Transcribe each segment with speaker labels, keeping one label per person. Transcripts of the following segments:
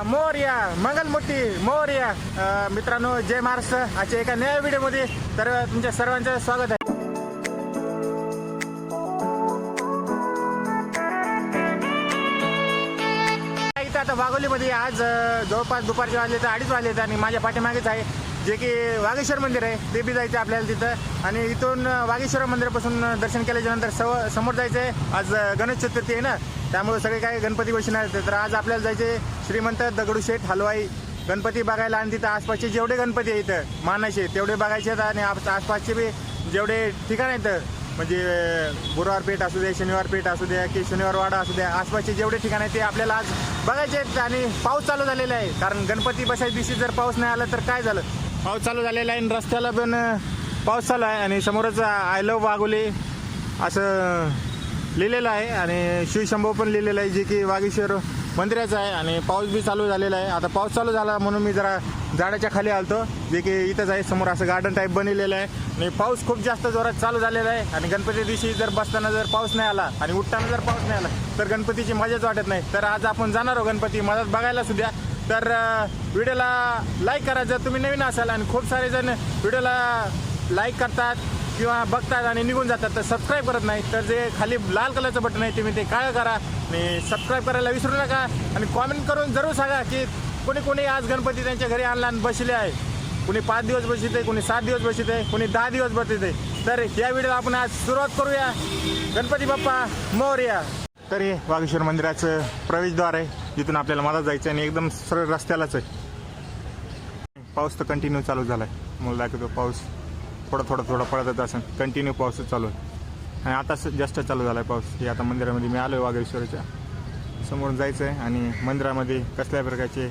Speaker 1: मोरया मंगलमूर्ती मोरया. मित्रांनो, जय महाराष्ट्र. आजच्या एका नव्या व्हिडिओमध्ये तर तुमच्या सर्वांचं स्वागत आहे. इथं आता वाघोलीमध्ये आज जवळपास दुपारचे वाजले तर 2:30 वाजले आणि माझ्या पाठीमागेच आहे जे की वागेश्वर मंदिर आहे. ते बी जायचं आपल्याला तिथं आणि इथून वागेश्वर मंदिरापासून दर्शन केल्याच्यानंतर समोर जायचं आहे. आज गणेश चतुर्थी आहे ना, त्यामुळे सगळे काय गणपती बसणार तर आज आपल्याला जायचे श्रीमंत दगडूशेठ हलवाई गणपती बघायला आणि तिथं आसपासचे जेवढे गणपती आहे इथं मानाचे तेवढे बघायचे आहेत आणि आसपासचे बी जेवढे ठिकाण आहेत म्हणजे गुरुवार पेठ असू दे, शनिवार पेठ असू द्या की शनिवार वाडा असू द्या, आसपासचे जेवढे ठिकाण आहेत ते आपल्याला आज बघायचे आहेत. आणि पाऊस चालू झालेला आहे कारण गणपती बसायच्या दिवशी जर पाऊस नाही आला तर काय झालं. पाऊस चालू झालेला आहे आणि रस्त्याला पण पाऊस चालू आहे आणि समोरच आय लव्ह वाघोली असं लिहिलेलं आहे आणि शिवशंभो पण लिहिलेलं आहे जे की वागेश्वर मंदिराचं आहे. आणि पाऊस बी चालू झालेला आहे. आता पाऊस चालू झाला म्हणून मी जरा झाडाच्या खाली आलतो जे की इथंच आहे समोर असं गार्डन टाईप बनलेलं आहे आणि पाऊस खूप जास्त जोरात चालू झालेला आहे. आणि गणपती दिवशी जर बसताना जर पाऊस नाही आला आणि उठताना जर पाऊस नाही आला तर गणपतीची मजाच वाटत नाही. तर आज आपण जाणार आहोत गणपती मदत बघायला सुद्धा. तर व्हिडिओला लाईक करा जर तुम्ही नवीन असाल आणि खूप सारे जण व्हिडिओला लाईक करतात किंवा बघतात आणि निघून जातात तर सबस्क्राईब करत नाही. तर जे खाली लाल कलरचं बटन आहे तुम्ही ते काळं करा आणि सबस्क्राईब करायला विसरू नका. आणि कॉमेंट करून जरूर सांगा की कोणी कोणी आज गणपती त्यांच्या घरी आणला आणि बसले आहे. कोणी 5 दिवस बसत आहे, कोणी 7 दिवस बसत आहे, कोणी 10 दिवस बसत आहे. तर या व्हिडिओला आपण आज सुरुवात करूया. गणपती बाप्पा मोरया. तर हे वागेश्वर मंदिराचं प्रवेशद्वार आहे जिथून आपल्याला मला जायचं आणि एकदम सरळ रस्त्यालाच आहे. पाऊस तर कंटिन्यू चालू झाला आहे. मला दाखवतो पाऊस थोडा पडतच असेल. कंटिन्यू पाऊसच चालू आहे आणि आता जास्त चालू झाला आहे पाऊस. हे आता मंदिरामध्ये मी आलो आहे वागेश्वरच्या समोर जायचं आहे आणि मंदिरामध्ये कसल्या प्रकारचे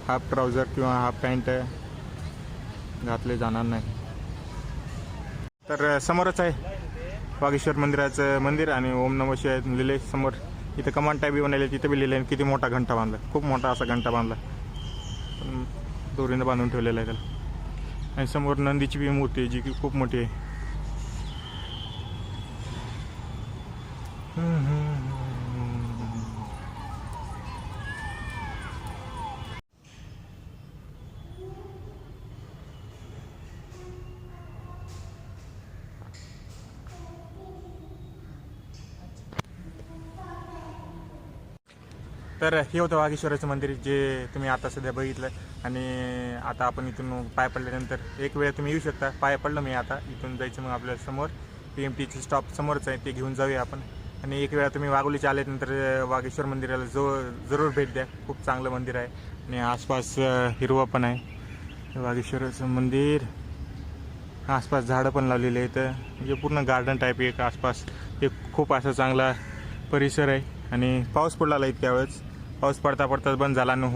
Speaker 1: हाफ ट्राउझर किंवा हाफ पॅन्ट घातले जाणार नाही. तर समोरच आहे वागेश्वर मंदिराचं मंदिर आणि ओम नमः शिवाय लिहिले समोर. इथं कमांड टाईप बी बनवले तिथं बी लिहिले. किती मोठा घंटा बांधला, खूप मोठा असा घंटा बांधला दोरीनं बांधून ठेवलेला आहे त्याला. आणि समोर नंदीची बी मूर्ती आहे जी की खूप मोठी आहे. तर हे होतं वागेश्वराचं मंदिर जे तुम्ही आता सध्या बघितलं. आणि आता आपण इथून पाय पडल्यानंतर एक वेळ तुम्ही येऊ शकता. पाय पडलं मी आता इथून जायचं मग आपल्या समोर PMTचं स्टॉप समोरच आहे ते घेऊन जाऊया आपण. आणि एक वेळा तुम्ही वाघोलीचे आल्यानंतर वागेश्वर मंदिराला जरूर भेट द्या. खूप चांगलं मंदिर आहे आणि आसपास हिरवं पण आहे. वागेश्वराचं मंदिर आसपास झाडं पण लावलेली आहेत म्हणजे पूर्ण गार्डन टाईप एक आसपास एक खूप असा चांगला परिसर आहे. आणि पाऊस पडला इतक्या वेळेस पाऊस पडता बंद झाला आणि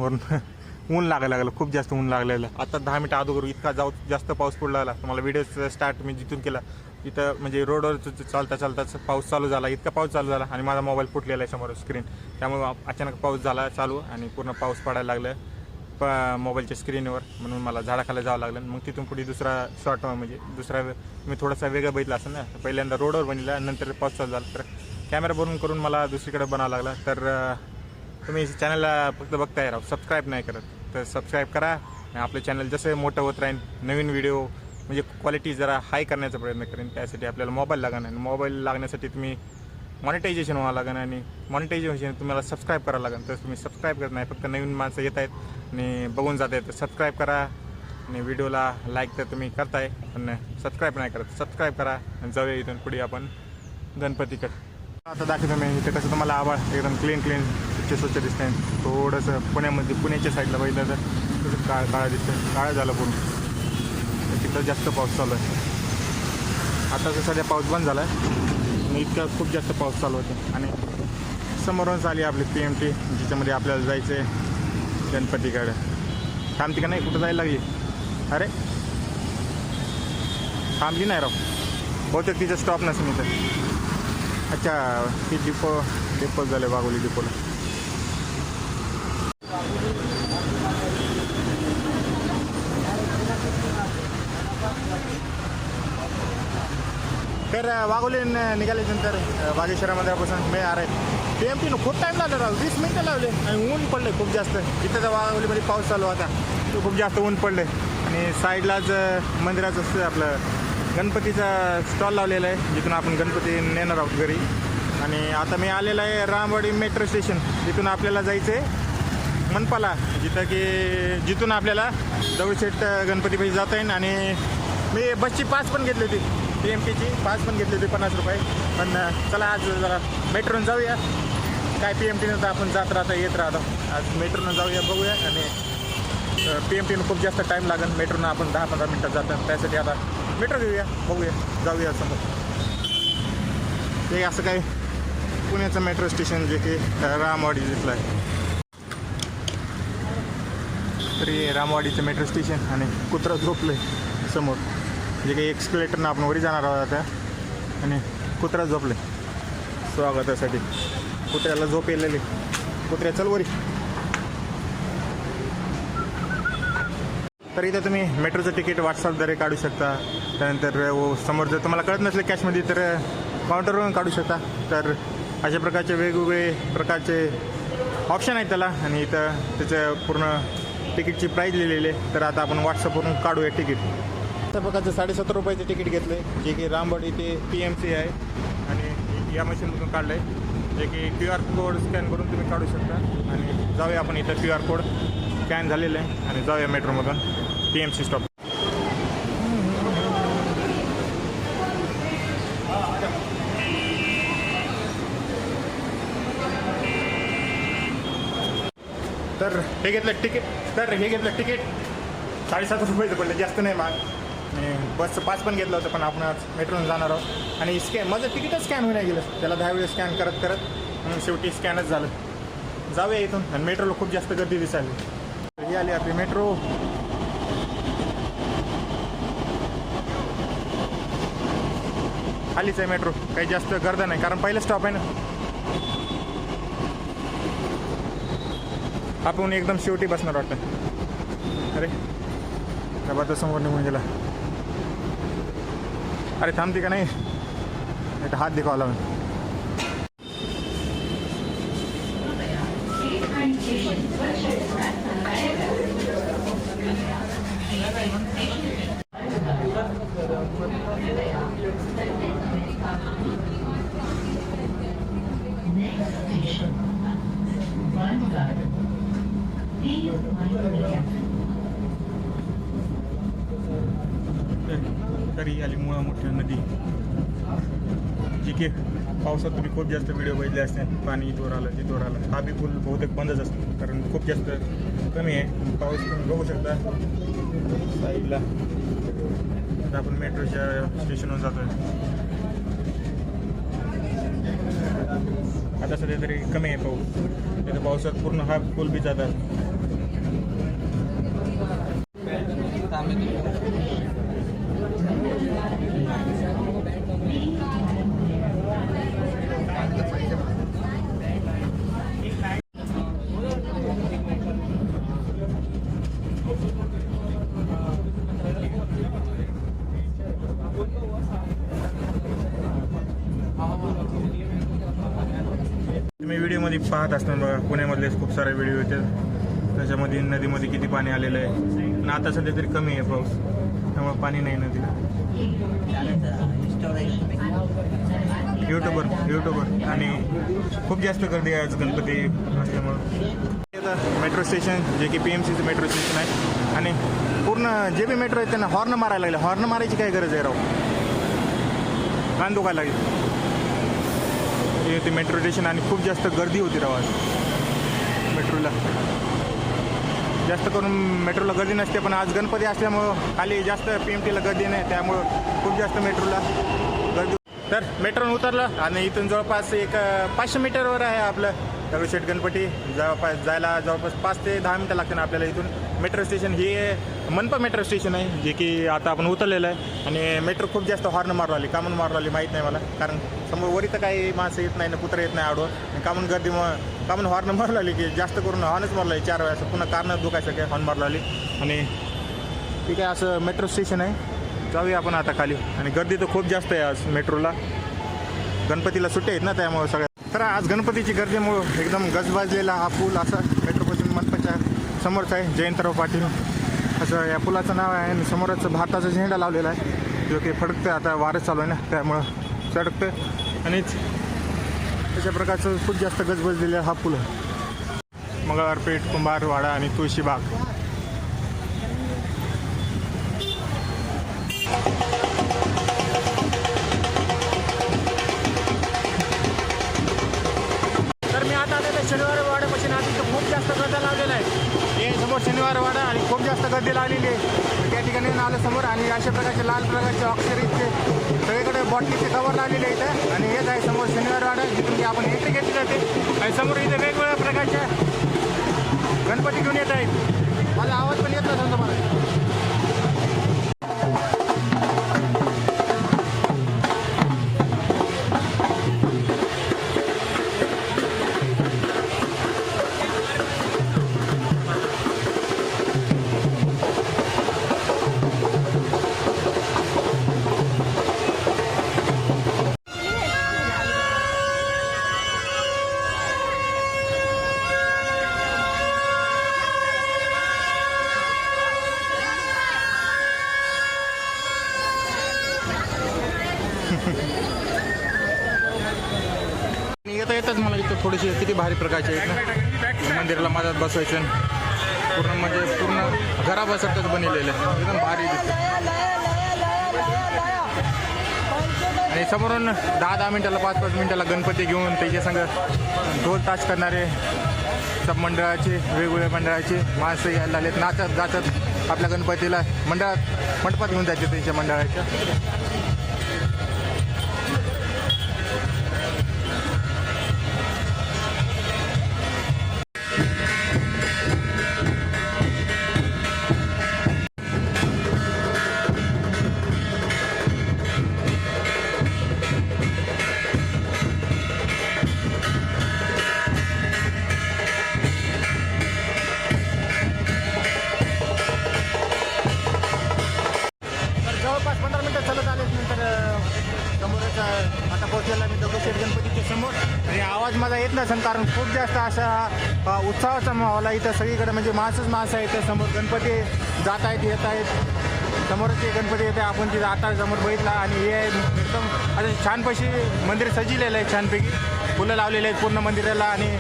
Speaker 1: ऊन लागायला लागलं. खूप जास्त ऊन लागलेलं. आता 10 मिनिटं अगोदर इतका जास्त पाऊस पडला लागला. तुम्हाला व्हिडिओ स्टार्ट मी जिथून केला इथं म्हणजे रोडवर चालताच पाऊस चालू झाला. इतका पाऊस चालू झाला आणि माझा मोबाईल फुटलेला आहे समोर स्क्रीन. त्यामुळे अचानक पाऊस झाला चालू आणि पूर्ण पाऊस पडायला लागलं मोबाईलच्या स्क्रीनवर. म्हणून मला झाडाखाली जावं लागलं. मग तिथून पुढे दुसरा शॉट म्हणजे दुसरा मी थोडासा वेगळा बघितला असं ना. पहिल्यांदा रोडवर बनला नंतर पाऊस चालू झाला तर कॅमेरा बनवून करून मला दुसरीकडे बनावं लागला. तर तुम्ही चॅनलला फक्त बघताय राव, सबस्क्राईब नाही करत तर सबस्क्राईब करा. आपलं चॅनल जसं मोठं होत राहील नवीन व्हिडिओ म्हणजे क्वालिटी जरा हाय करण्याचा प्रयत्न करेन. त्यासाठी आपल्याला मोबाईल लागणार आणि मोबाईल लागण्यासाठी तुम्ही मॉनिटायझेशन व्हावं लागेल आणि मॉनिटायझेशन तुम्हाला सबस्क्राईब करावं लागेल. तर तुम्ही सबस्क्राईब करत नाही, फक्त नवीन माणसं येत आहेत आणि बघून जात आहेत. तर सबस्क्राईब करा आणि व्हिडिओला लाईक तर तुम्ही करताय पण सबस्क्राईब नाही करत. सबस्क्राईब करा आणि जाऊया इथून पुढे आपण गणपतीकडे. आता दाखवतो मी इथं कसं तुम्हाला आवाज एकदम क्लीन स्वच्छ दिसतंय. थोडंसं पुण्याच्या साईडला बघितलं तर थोडं काळं दिसतं. काळं झालं पूर्ण. तिथं जास्त पाऊस चालू आहे. आता तर सध्या पाऊस बंद झाला आहे आणि इतका खूप जास्त पाऊस चालू होता. आणि समोरूनच आली आपली PMT जिच्यामध्ये आपल्याला जायचं आहे गणपतीकडे. थांबती का नाही, कुठं जायला लागली. अरे थांबली नाही राव, बहुतेक तिचं स्टॉप नसेल इथं. अच्छा ती डिपो झालं वाघोली डिपोला. तर वाघोली निघाल्यानंतर वागेश्वर मंदिरापासून मी आहे PMTनं खूप टाईम लागला राव, 20 मिनटं लावले आणि ऊन पडलं खूप जास्त. इथं तर वाघोलीमध्ये पाऊस चालू होता, तो खूप जास्त ऊन पडलं आणि साईडलाच मंदिराचं आपलं गणपतीचा स्टॉल लावलेला आहे, जिथून आपण गणपती नेणार आहोत घरी. आणि आता मी आलेला आहे रामवाडी मेट्रो स्टेशन, जिथून आपल्याला जायचं आहे मनपाला, जिथून आपल्याला दगडूशेठ गणपतीपाशी जाता येईल. आणि मी बसची पास पण घेतली होती, PMTची पास पण घेतली होती 50 रुपये. पण चला आज जरा मेट्रोनं जाऊया. काय PMTनं तर आपण जात राहता येत राहतो, आज मेट्रोनं जाऊया, बघूया. आणि PMTनं खूप जास्त टाईम लागेल, मेट्रोनं आपण 10-15 मिनटात जातात. त्यासाठी आता मेट्रो घेऊया, बघूया, जाऊया समोर. ते असं काय पुण्याचं मेट्रो स्टेशन जे की रामवाडी इथलं आहे. तरी रामवाडीचं मेट्रो स्टेशन आणि कुत्रा झोपलं आहे समोर, जे काही एक्सक्युलेटरनं आपण वरी जाणार आहोत आता. आणि कुत्रा झोपले स्वागतासाठी, कुत्र्याला झोप येलेली. कुत्र्या चल वरी. तर इथं तुम्ही मेट्रोचं तिकीट व्हॉट्सअपद्वारे काढू शकता. त्यानंतर समोर जर तुम्हाला कळत नसले कॅशमध्ये तर काउंटरवरून काढू शकता. तर अशा प्रकारचे वेगवेगळे प्रकारचे ऑप्शन आहेत त्याला. आणि इथं त्याचं पूर्ण तिकीटची प्राईज लिहिलेली आहे. तर आता आपण व्हॉट्सअपवरून काढूया तिकीट. त्या प्रकारचं 7.5 रुपयाचं तिकीट घेतलं आहे, जे की रामवाडी ते PMC आहे. आणि या मशीनमधून काढलं आहे, जे की QR कोड स्कॅन करून तुम्ही काढू शकता. आणि जाऊया आपण, इथं QR कोड स्कॅन झालेलं आहे. आणि जाऊया मेट्रोमधून PMC स्टॉप. तर हे घेतलं तिकीट 7.5 रुपयाचं पडलं, जास्त नाही महाग. आणि बसचं पास पण घेतलं होतं, पण आपण आज मेट्रोनं जाणार आहोत. आणि माझं तिकीटच स्कॅन होऊन गेलं, त्याला 10 वेळेस स्कॅन करत शेवटी स्कॅनच झालं. जाऊया इथून. आणि मेट्रोला खूप जास्त गर्दी दिसायली. ही आली आपली मेट्रो. आलीच आहे मेट्रो, काही जास्त गर्दी नाही, कारण पहिलं स्टॉप आहे ना. आपण एकदम शेवटी बसणार वाटतं. अरे डबा तर समोर निघून गेला. अरे थांबते का नाही, हात दिखावा लावून. तरी आली मुळा मोठ्या नदी, जी की पावसात तुम्ही खूप जास्त व्हिडिओ बघितले असते. पाणी इथवर आलं तिथवर आलं. हा बी पूल बहुतेक बंदच असतो, कारण खूप जास्त कमी आहे पाऊस. तुम्ही बघू शकता साईडला. आपण मेट्रोच्या स्टेशनवर जातोय. आता सध्या तरी कमी आहे पाऊस, तिथं पावसात पूर्ण हा पूल बी जातात. तुम्ही व्हिडिओमध्ये पाहत असताना बघा, पुण्यामधले खूप सारे व्हिडिओ येतात, त्याच्यामध्ये नदीमध्ये किती पाणी आलेलं आहे. आणि आता सध्या तरी कमी आहे पाऊस, त्यामुळे पाणी नाही नदीला. युट्यूबर आणि खूप जास्त गर्दी आहे आज गणपती असल्यामुळं. मेट्रो स्टेशन जे की PMCचं मेट्रो स्टेशन आहे. आणि पूर्ण जे बी मेट्रो आहे त्यांना हॉर्न मारायला लागले. हॉर्न मारायची काय गरज आहे राव, कान दुखायला लागेल. ते मेट्रो स्टेशन आणि खूप जास्त गर्दी होती राव आज मेट्रोला. जास्त करून मेट्रोला गर्दी नसते, पण आज गणपती असल्यामुळं खाली जास्त PMTला गर्दी नाही, त्यामुळं खूप जास्त मेट्रोला गर्दी. तर मेट्रोनं उतरलं आणि इथून जवळपास एक 500 मीटरवर आहे आपलं दगडूशेठ गणपती. जायला जवळपास 5 ते 10 मिनटं लागते ना आपल्याला इथून. मेट्रो स्टेशन हे मनपा मेट्रो स्टेशन आहे, जे की आता आपण उतरलेलं आहे. आणि मेट्रो खूप जास्त हॉर्न मारू आली. का म्हणून मारू आली माहीत नाही मला, कारण समोर वरी तर काही माणसं येत नाही ना, कुत्रा येत नाही आडवं. आणि का म्हणून गर्दीमुळं का म्हणून हॉर्न मारू आली, की जास्त करून हॉर्नच मारला आहे 4 वेळा. पुन्हा कारणं दुखायचं काय हॉर्न मारू आली. आणि ठीक आहे, असं मेट्रो स्टेशन आहे. जाऊया आपण आता खाली. आणि गर्दी तर खूप जास्त आहे आज मेट्रोला, गणपतीला सुट्ट्या आहेत ना, त्यामुळे सगळ्या. तर आज गणपतीची गर्दीमुळं एकदम गजबाजलेला हा पूल असा मेट्रोपोलिटन मनपाच्या समोरचा आहे. जयंतराव पाटील असं या पुलाचं नाव आहे आणि समोरच भारताचा झेंडा लावलेला आहे जो की फडकतं. आता वारं चालू आहे ना त्यामुळं चढकतं आणि अशा प्रकारचं खूप जास्त गजबजलेला हा पूल आहे. मंगळवारपेठ, कुंभारवाडा आणि तुळशीबाग. तर मी आता आलेलं शनिवार वाड्यापासून आज इथं खूप जास्त गर्दी लावलेला आहे. हे समोर शनिवार वाडा आणि खूप जास्त गर्दी लावलेली आहे. त्या ठिकाणी आलं समोर आणि अशा प्रकारचे लाल प्रकारचे अक्षरीचे सगळीकडे बॉटलीचे कवर लावलेले आहे इथं. आणि हेच आहे समोर शनिवार वाडा जिथून की आपण एंट्री घेतली जाते. आणि समोर इथे वेगवेगळ्या प्रकारच्या गणपती घेऊन येत आहेत. माझा आवाज पण येत नसेल तुम्हाला. येतच मला इथं थोडीशी किती भारी प्रकारचे आहेत ना. मंदिराला मधात बसवायचं पूर्ण म्हणजे पूर्ण घराबसरतच बनलेलं आहे. एकदम भारी दिसतं. आणि समोरून 10-10 मिनिटाला 5-5 मिनिटाला गणपती घेऊन त्याच्या संग ढोल ताश करणारे सब मंडळाचे वेगवेगळ्या मंडळाचे माणसं यायला आलेत. नाचत गाचत आपल्या गणपतीला मंडपात घेऊन जायचे त्यांच्या मंडळाच्या. जवळपास 15 मिनिटं चालत आले नंतर समोरच आता पोहोचलेला मी दगडूशेठ गणपतीच्या समोर. आणि आवाज माझा येत नसेल कारण खूप जास्त असा उत्साहाचा माहोल आहे इथं. सगळीकडे म्हणजे माणसं आहे इथं. समोर गणपती जात आहेत येत आहेत. समोरच गणपती येते आपण तिथं आता समोर बघितला. आणि हे एकदम असं छानपैकी मंदिर सजलेलं आहे. छानपैकी फुलं लावलेले आहेत पूर्ण मंदिराला. आणि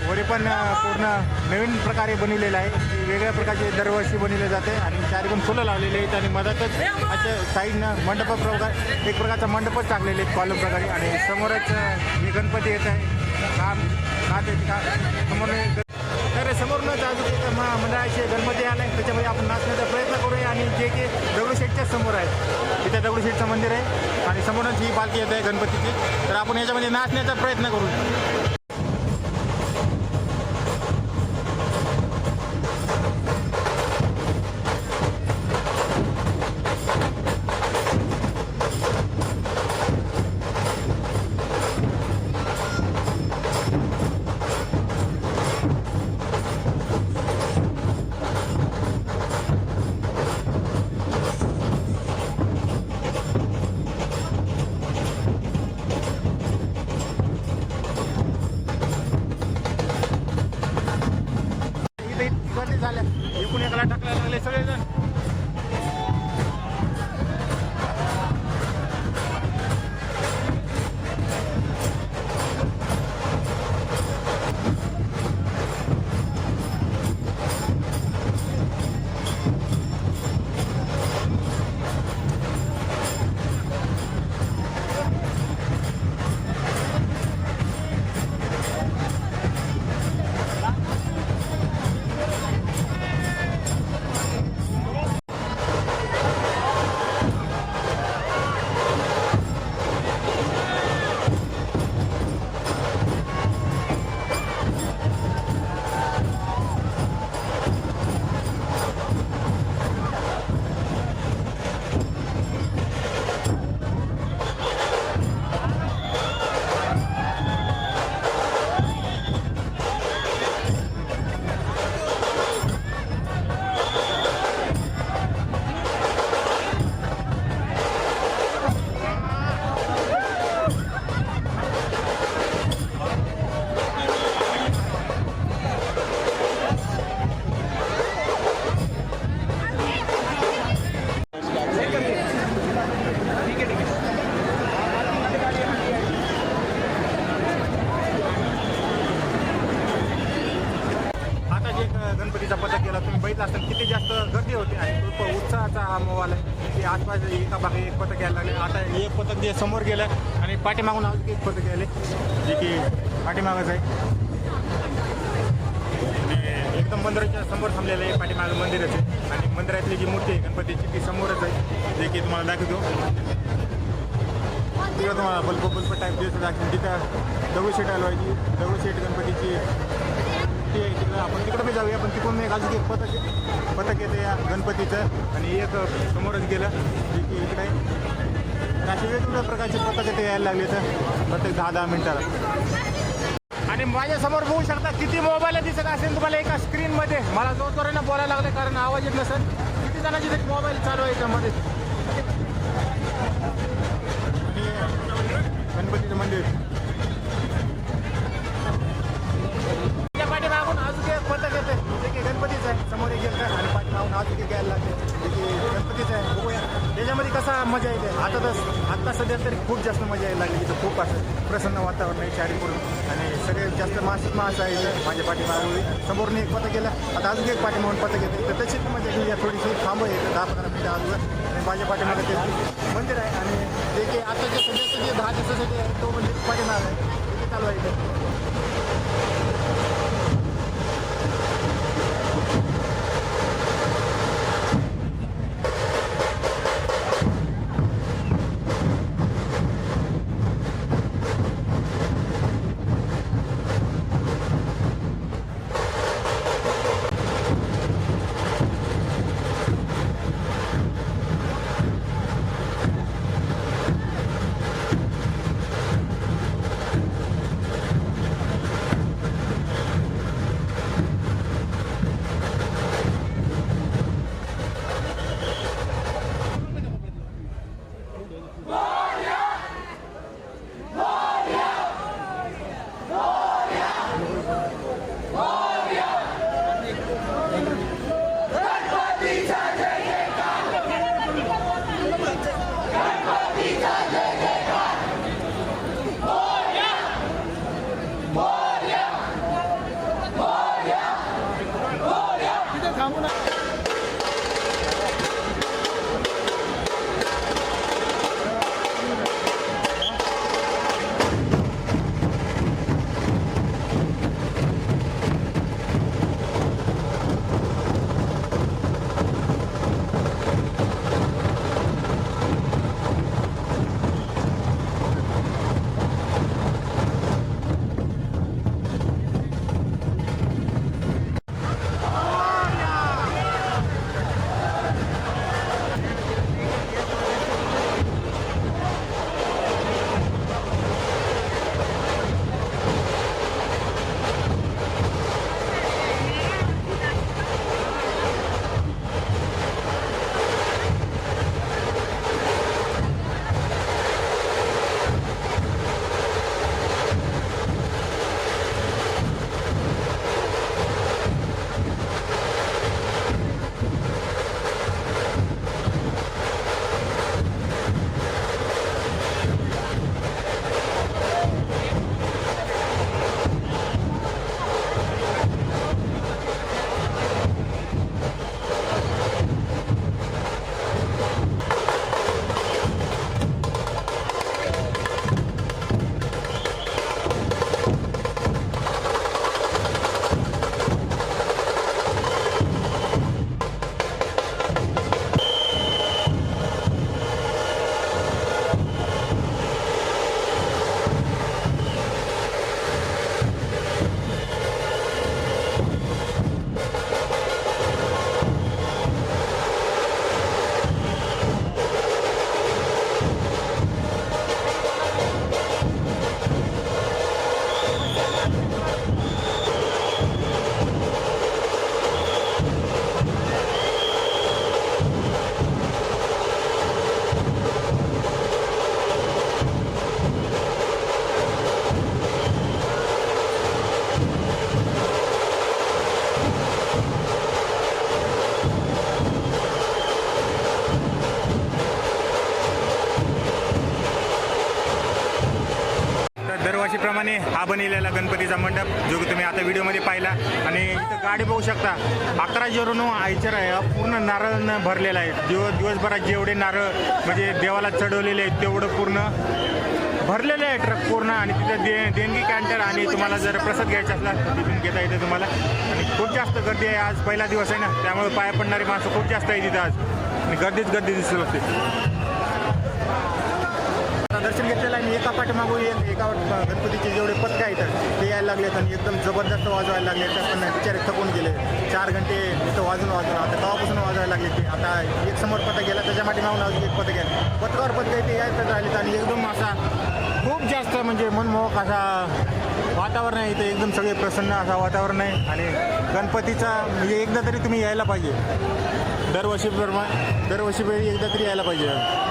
Speaker 1: वरी पण पूर्ण नवीन प्रकारे बनवलेलं आहे. वेगळ्या प्रकारचे दरवर्षी बनवले जाते. आणि चारीकडून फुलं लावलेले आहेत. आणि मधातच अशा साईडनं एक प्रकारचा मंडपच टाकलेले आहेत कॉलम प्रकारे. आणि समोरच हे गणपती येत आहे समोर. तर समोरनंच अजून मंडळाचे गणपती आले त्याच्यामध्ये आपण नाचण्याचा प्रयत्न करूया. आणि जे की दगडूशेठच्याच समोर आहे तिथे दगडूशेठचं मंदिर आहे. आणि समोरच ही पालखी येत आहे गणपतीची. तर आपण याच्यामध्ये नाचण्याचा प्रयत्न करू. बघितलं असेल किती जास्त गर्दी होती आणि खूप उत्साहाचा हा मोबाईल आहे की आसपास एका बागे एक पथक यायला लागले. आता एक पथक जे समोर गेलं आणि पाठीमागून अजून एक पथक गेले जे की पाठीमागच आहे आणि एकदम मंदिराच्या समोर थांबलेलं आहे. पाठीमागं मंदिरच आहे आणि मंदिरातली जी मूर्ती आहे गणपतीची ती समोरच आहे जे की तुम्हाला दाखवतो. तिकडं तुम्हाला बल्ब टाईप दिसत दाखवून तिथं दगडूशेठ हलवायची दगडूशेठ गणपतीची ती आहे. तिकडं आपण तिकडं बी जाऊया पण तिकडून एक अजून एक पथक येतं या गणपतीचं आणि एक समोरच गेलं जे की इकडे आहे. असे वेगवेगळ्या प्रकारचे पथक ते यायला लागले तर प्रत्येक 10-10 मिनिटाला. आणि माझ्यासमोर बघू शकता किती मोबाईल दिसत असेल तुम्हाला एका स्क्रीनमध्ये. मला जोरजोरानं बोलायला लागले कारण आवाज येत नसेल. किती जणांची तरी मोबाईल चालू आहे याच्यामध्ये. गणपतीचं मंदिर त्या पाठीमागून अजून एक पथक येते जे की गणपतीचं आहे. समोर एक गेलं आणि पाठीमागून अजून एक यायला लागले जे की गणपतीचं आहे. बघूया त्याच्यामध्ये कसा मजा येते. आता सध्या तरी खूप जास्त मजा यायला लागली. इथं खूप असं प्रसन्न वातावरण आहे चारीकडून आणि सगळ्यात जास्त माणसं आहे माझ्या पाठीमागून. समोरून एक पथक गेलं आता अजून एक पाठीमागून पथक येते तर तशीच मजा घेऊया. थोडीशी थांब आहे 10-15 मिनिटं अगोदर आणि माझ्या पाठीमागे ते मंदिर आहे आणि जे की आता जे सध्याचं जे 10 दिवसासाठी आहे तो मंदिर पाठीमाग आहे ते चालू आहे इथे. त्याचप्रमाणे हा बनलेला गणपतीचा मंडप जो की तुम्ही आता व्हिडिओमध्ये पाहिला. आणि इथं गाडी बघू शकता 1109 आयचर आहे. पूर्ण नारळ भरलेला आहे. दिवसभरात जेवढे नारळ म्हणजे देवाला चढवलेले आहेत तेवढं पूर्ण भरलेले आहे ट्रक पूर्ण. आणि तिथं देणगी कॅन्टर आणि तुम्हाला जर प्रसाद घ्यायचा असला तर तिथून घेता येते तुम्हाला. आणि खूप जास्त गर्दी आहे. आज पहिला दिवस आहे ना, त्यामुळे पाया पडणारी माणसं खूप जास्त आहे तिथं आज. आणि गर्दीच गर्दी दिसू लागते. दर्शन घेतलेलं आहे. एका पाठीमागून एका गणपतीचे जेवढे पथकं आहेत ते यायला लागलेत आणि एकदम जबरदस्त वाजवायला लागले. तर पण बिचारे थकून गेले. 4 घंटे इथं वाजून आता गावापासून वाजवायला लागले ते. आता एक समोर पथक गेला, त्याच्या मागून अजून एक पथक आहे. पथकावर पथक ते यायचं राहिलेत आणि एकदम असा खूप जास्त म्हणजे मनमोहक असा वातावरण आहे इथे. एकदम सगळे प्रसन्न असा वातावरण आहे. आणि गणपतीचा म्हणजे एकदा तरी तुम्ही यायला पाहिजे. दरवर्षी एकदा तरी यायला पाहिजे.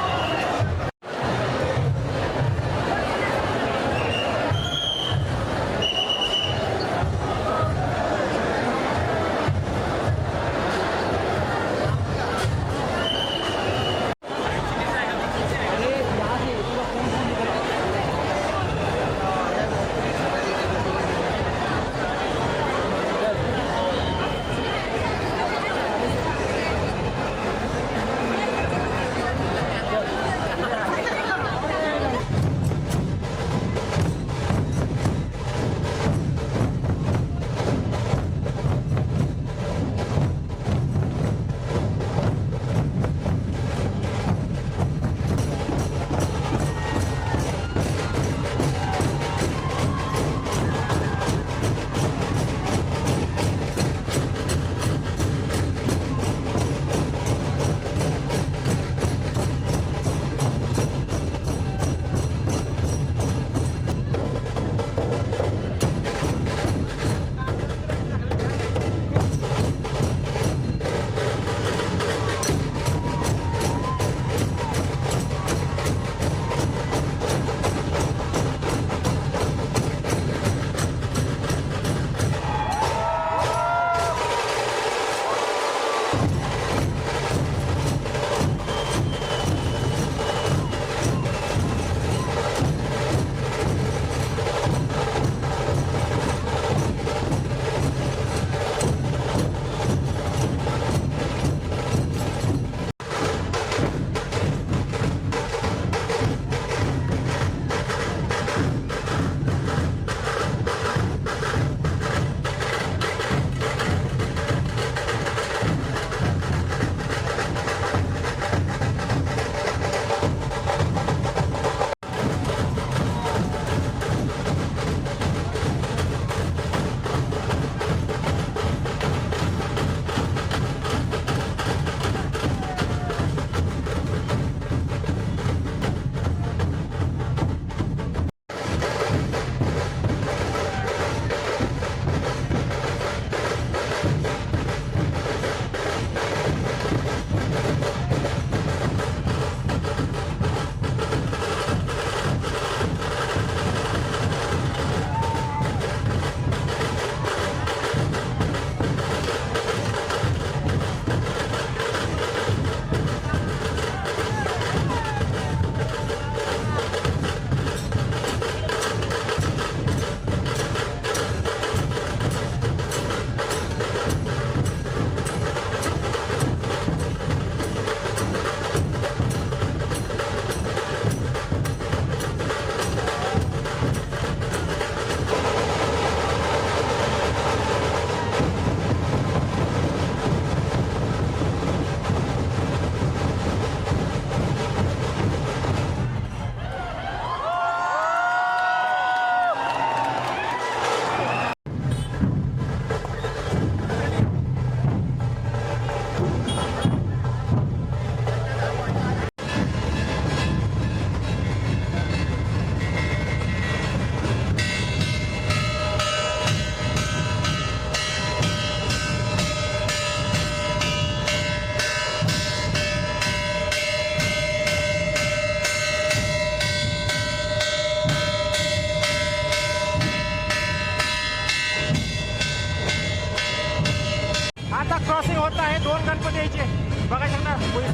Speaker 1: बघा शकता पोलीस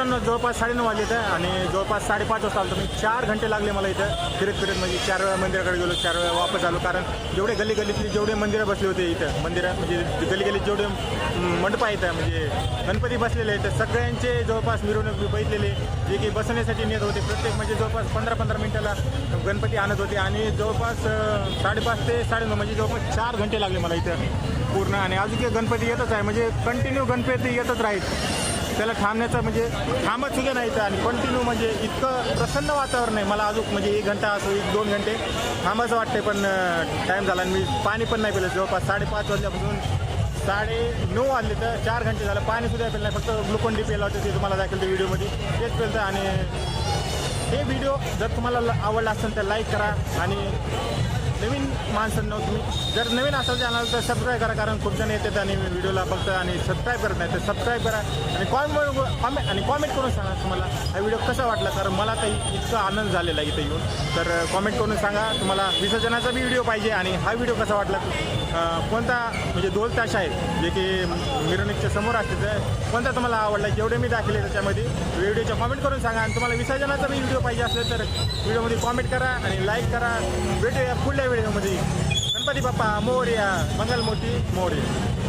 Speaker 1: मित्रांनो जवळपास 9:30 वाजले इथं आणि जवळपास 5:30 वाजता आलो. मी 4 घंटे लागले मला इथं फिरत म्हणजे 4 वेळा मंदिराकडे गेलो, 4 वेळा वापस आलो. कारण जेवढे गल्लीतली जेवढे मंदिरं बसले होते इथं मंदिरं म्हणजे गल्लीत जेवढे मंडप आहेत म्हणजे गणपती बसलेले आहेत सगळ्यांचे जवळपास मिरवणूक बघितलेले जे की बसण्यासाठी नेत होते. प्रत्येक म्हणजे जवळपास 15-15 मिनिटाला गणपती आणत होते आणि जवळपास 5:30 ते 9:30 म्हणजे जवळपास 4 घंटे लागले मला इथं पूर्ण. आणि अजून एक गणपती येतच आहे म्हणजे कंटिन्यू गणपती येतच राहील. त्याला थांबण्याचं म्हणजे थांबत सुद्धा नाही तर आणि कंटिन्यू म्हणजे इतकं प्रसन्न वातावरण आहे. मला अजून म्हणजे 1 घंटा असो 1-2 घंटे थांबायचं वाटते पण टाईम झाला आणि मी पाणी पण नाही पिलं. जवळपास 5:30 वाजल्यापासून 9:30 वाजले तर 4 घंटे झालं पाणीसुद्धा पिलं नाही. फक्त ग्लुकोन डी पिलं होतं ते तुम्हाला दाखवलं व्हिडिओमध्ये तेच पिलं. आणि हे व्हिडिओ जर तुम्हाला आवडला असेल तर लाईक करा आणि नवीन माणसांना तुम्ही जर नवीन असाल चॅनल तर सबस्क्राईब करा. कारण खूप जण येतात आणि व्हिडिओला बघतात आणि सबस्क्राईब करत नाही तर सबस्क्राईब करा आणि कॉमेंट करून सांगा तुम्हाला हा व्हिडिओ कसा वाटला. कारण मला तर इतका आनंद झालेला आहे इथं येऊन. तर कॉमेंट करून सांगा तुम्हाला विसर्जनाचा बी व्हिडिओ पाहिजे आणि हा व्हिडिओ कसा वाटला कोणता म्हणजे 2 तास आहे जे की मिरवणुकीच्या समोर असते तर कोणता तुम्हाला आवडला जेवढे मी दाखवले त्याच्यामध्ये व्हिडिओच्या कॉमेंट करून सांगा. आणि तुम्हाला विसर्जनाचा बी व्हिडिओ पाहिजे असेल तर व्हिडिओमध्ये कॉमेंट करा आणि लाईक करा. भेटूया पुढल्या व्हिडिओमध्ये. गणपती बाप्पा मोरया, मंगलमूर्ती मोरया.